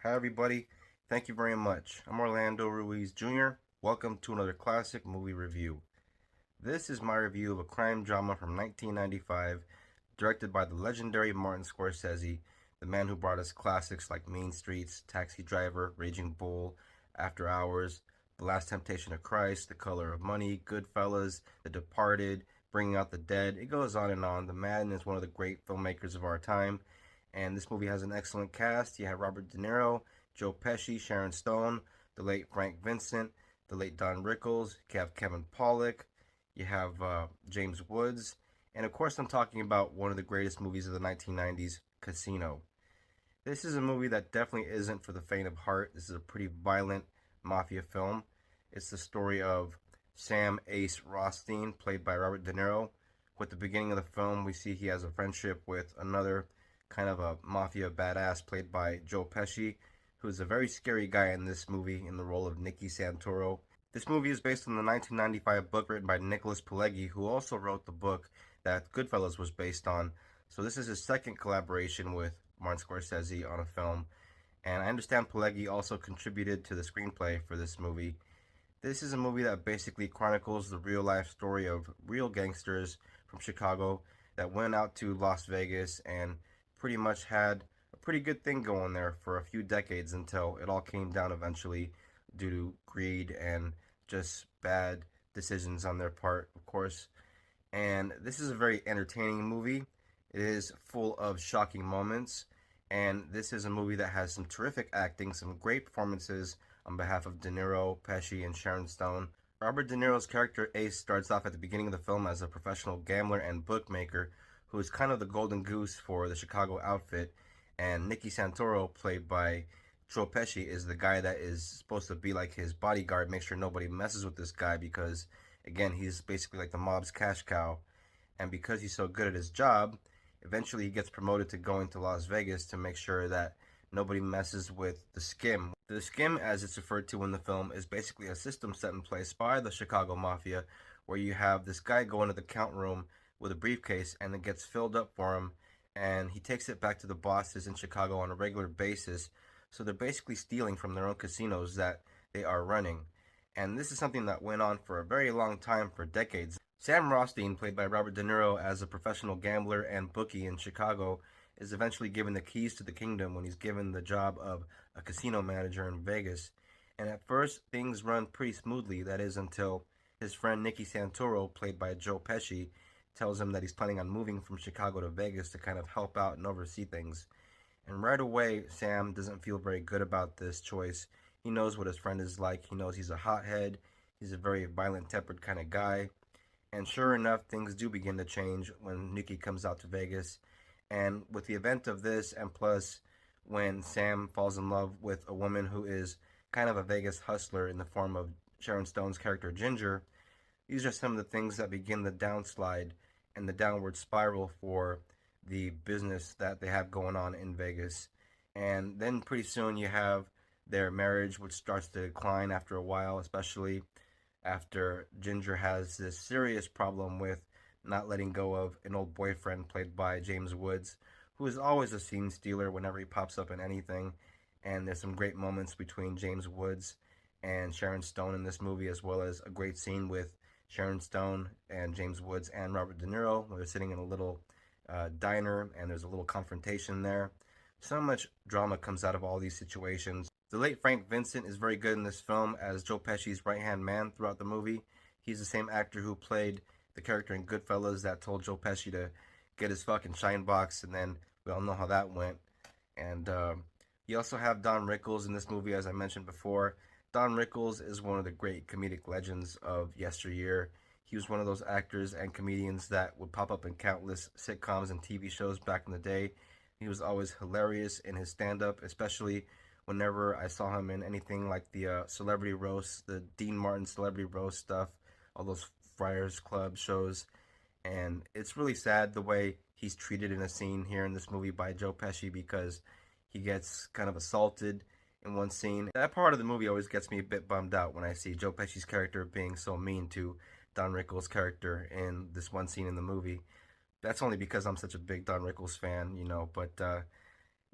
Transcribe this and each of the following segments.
Hi, everybody. Thank you very much. I'm Orlando Ruiz Jr. Welcome to another classic movie review. This is my review of a crime drama from 1995, directed by the legendary Martin Scorsese, the man who brought us classics like Mean Streets, Taxi Driver, Raging Bull, After Hours, The Last Temptation of Christ, The Color of Money, Goodfellas, The Departed, Bringing Out the Dead. It goes on and on. The man is one of the great filmmakers of our time, and this movie has an excellent cast. You have Robert De Niro, Joe Pesci, Sharon Stone, the late Frank Vincent, the late Don Rickles. You have Kevin Pollak. You have James Woods. And of course, I'm talking about one of the greatest movies of the 1990s, Casino. This is a movie that definitely isn't for the faint of heart. This is a pretty violent mafia film. It's the story of Sam Ace Rothstein, played by Robert De Niro. With the beginning of the film, we see he has a friendship with another kind of a mafia badass played by Joe Pesci, who's a very scary guy in this movie in the role of Nicky Santoro. This movie is based on the 1995 book written by Nicholas Pileggi, who also wrote the book that Goodfellas was based on. So this is his second collaboration with Martin Scorsese on a film. And I understand Pileggi also contributed to the screenplay for this movie. This is a movie that basically chronicles the real life story of real gangsters from Chicago that went out to Las Vegas and pretty much had a pretty good thing going there for a few decades until it all came down eventually due to greed and just bad decisions on their part, of course. And this is a very entertaining movie. It is full of shocking moments, and this is a movie that has some terrific acting, some great performances on behalf of De Niro, Pesci, and Sharon Stone. Robert De Niro's character Ace starts off at the beginning of the film as a professional gambler and bookmaker who is kind of the golden goose for the Chicago outfit, and Nicky Santoro, played by Joe Pesci, is the guy that is supposed to be like his bodyguard, make sure nobody messes with this guy because, again, he's basically like the mob's cash cow. And because he's so good at his job, eventually he gets promoted to going to Las Vegas to make sure that nobody messes with the skim. The skim, as it's referred to in the film, is basically a system set in place by the Chicago Mafia where you have this guy go into the count room with a briefcase and it gets filled up for him, and he takes it back to the bosses in Chicago on a regular basis. So they're basically stealing from their own casinos that they are running. And this is something that went on for a very long time, for decades. Sam Rothstein, played by Robert De Niro as a professional gambler and bookie in Chicago, is eventually given the keys to the kingdom when he's given the job of a casino manager in Vegas. And at first, things run pretty smoothly, that is, until his friend Nicky Santoro, played by Joe Pesci, tells him that he's planning on moving from Chicago to Vegas to kind of help out and oversee things. And right away, Sam doesn't feel very good about this choice. He knows what his friend is like. He knows he's a hothead. He's a very violent tempered kind of guy. And sure enough, things do begin to change when Nikki comes out to Vegas. And with the event of this, and plus when Sam falls in love with a woman who is kind of a Vegas hustler in the form of Sharon Stone's character Ginger, these are some of the things that begin the downslide and the downward spiral for the business that they have going on in Vegas. And then pretty soon you have their marriage, which starts to decline after a while, especially after Ginger has this serious problem with not letting go of an old boyfriend played by James Woods, who is always a scene stealer whenever he pops up in anything. And there's some great moments between James Woods and Sharon Stone in this movie, as well as a great scene with Sharon Stone and James Woods and Robert De Niro, where they're sitting in a little diner and there's a little confrontation there. So much drama comes out of all these situations. The late Frank Vincent is very good in this film as Joe Pesci's right hand man throughout the movie. He's the same actor who played the character in Goodfellas that told Joe Pesci to get his fucking shine box, and then we all know how that went. And you also have Don Rickles in this movie, as I mentioned before. Don Rickles is one of the great comedic legends of yesteryear. He was one of those actors and comedians that would pop up in countless sitcoms and TV shows back in the day. He was always hilarious in his stand-up, especially whenever I saw him in anything like the Celebrity Roast, the Dean Martin Celebrity Roast stuff, all those Friars Club shows. And it's really sad the way he's treated in a scene here in this movie by Joe Pesci, because he gets kind of assaulted in one scene. That part of the movie always gets me a bit bummed out when I see Joe Pesci's character being so mean to Don Rickles' character in this one scene in the movie. That's only because I'm such a big Don Rickles fan, but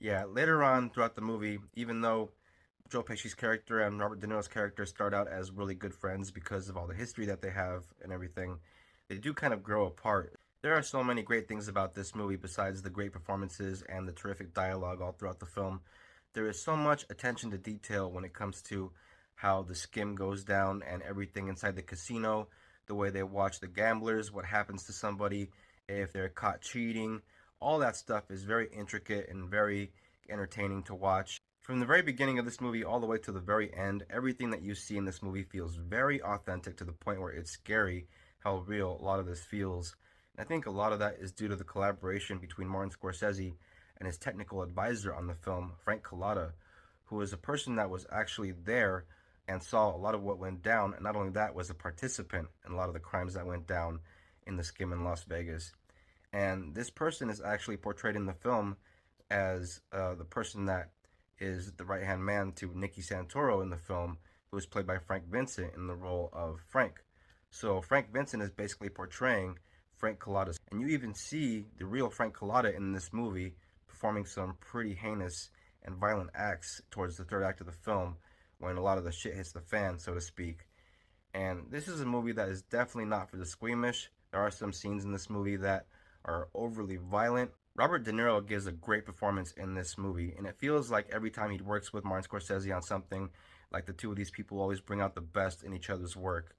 Yeah, later on throughout the movie, even though Joe Pesci's character and Robert De Niro's character start out as really good friends because of all the history that they have and everything, they do kind of grow apart. There are so many great things about this movie besides the great performances and the terrific dialogue all throughout the film. There is so much attention to detail when it comes to how the skim goes down and everything inside the casino, the way they watch the gamblers, what happens to somebody if they're caught cheating. All that stuff is very intricate and very entertaining to watch. From the very beginning of this movie all the way to the very end, everything that you see in this movie feels very authentic to the point where it's scary how real a lot of this feels. And I think a lot of that is due to the collaboration between Martin Scorsese and his technical advisor on the film, Frank Collada, who was a person that was actually there and saw a lot of what went down, and not only that, was a participant in a lot of the crimes that went down in the skim in Las Vegas. And this person is actually portrayed in the film as the person that is the right hand man to Nicky Santoro in the film, who is played by Frank Vincent in the role of Frank. So Frank Vincent is basically portraying Frank Collada, and you even see the real Frank Collada in this movie performing some pretty heinous and violent acts towards the third act of the film when a lot of the shit hits the fan, so to speak. And this is a movie that is definitely not for the squeamish. There are some scenes in this movie that are overly violent. Robert De Niro gives a great performance in this movie, and it feels like every time he works with Martin Scorsese on something, like the two of these people always bring out the best in each other's work.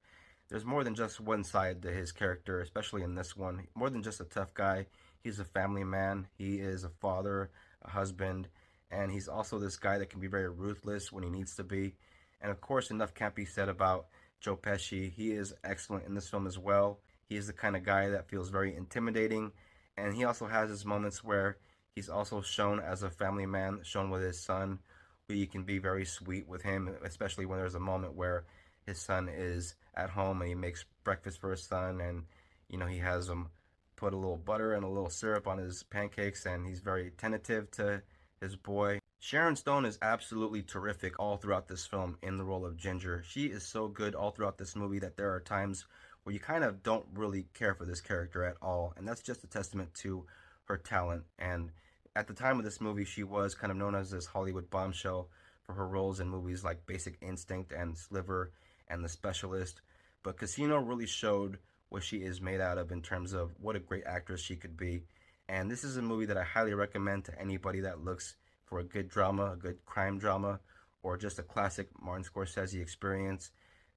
There's more than just one side to his character, especially in this one. More than just a tough guy, he's a family man, he is a father, a husband, and he's also this guy that can be very ruthless when he needs to be. And of course, enough can't be said about Joe Pesci. He is excellent in this film as well. He is the kind of guy that feels very intimidating, and he also has his moments where he's also shown as a family man, shown with his son, where you can be very sweet with him, especially when there's a moment where his son is at home and he makes breakfast for his son, and he has him put a little butter and a little syrup on his pancakes, and he's very tentative to his boy. Sharon Stone is absolutely terrific all throughout this film in the role of Ginger. She is so good all throughout this movie that there are times where you kind of don't really care for this character at all, and that's just a testament to her talent. And at the time of this movie, she was kind of known as this Hollywood bombshell for her roles in movies like Basic Instinct and Sliver and The Specialist. But Casino really showed what she is made out of in terms of what a great actress she could be. And this is a movie that I highly recommend to anybody that looks for a good drama, a good crime drama, or just a classic Martin Scorsese experience.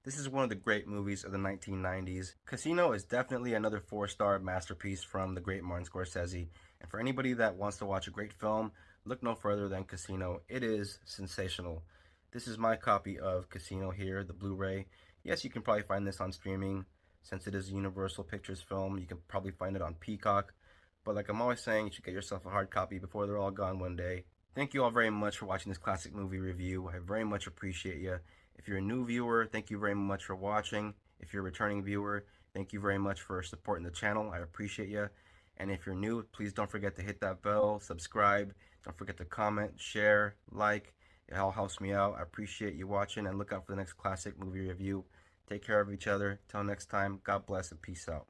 This is one of the great movies of the 1990s. Casino is definitely another four-star masterpiece from the great Martin Scorsese. And for anybody that wants to watch a great film, look no further than Casino. It is sensational. This is my copy of Casino here, the Blu-ray. Yes, you can probably find this on streaming. Since it is a Universal Pictures film, you can probably find it on Peacock. But like I'm always saying, you should get yourself a hard copy before they're all gone one day. Thank you all very much for watching this classic movie review. I very much appreciate you. If you're a new viewer, thank you very much for watching. If you're a returning viewer, thank you very much for supporting the channel. I appreciate you. And if you're new, please don't forget to hit that bell, subscribe. Don't forget to comment, share, like. It all helps me out. I appreciate you watching, and look out for the next classic movie review. Take care of each other. Till next time, God bless and peace out.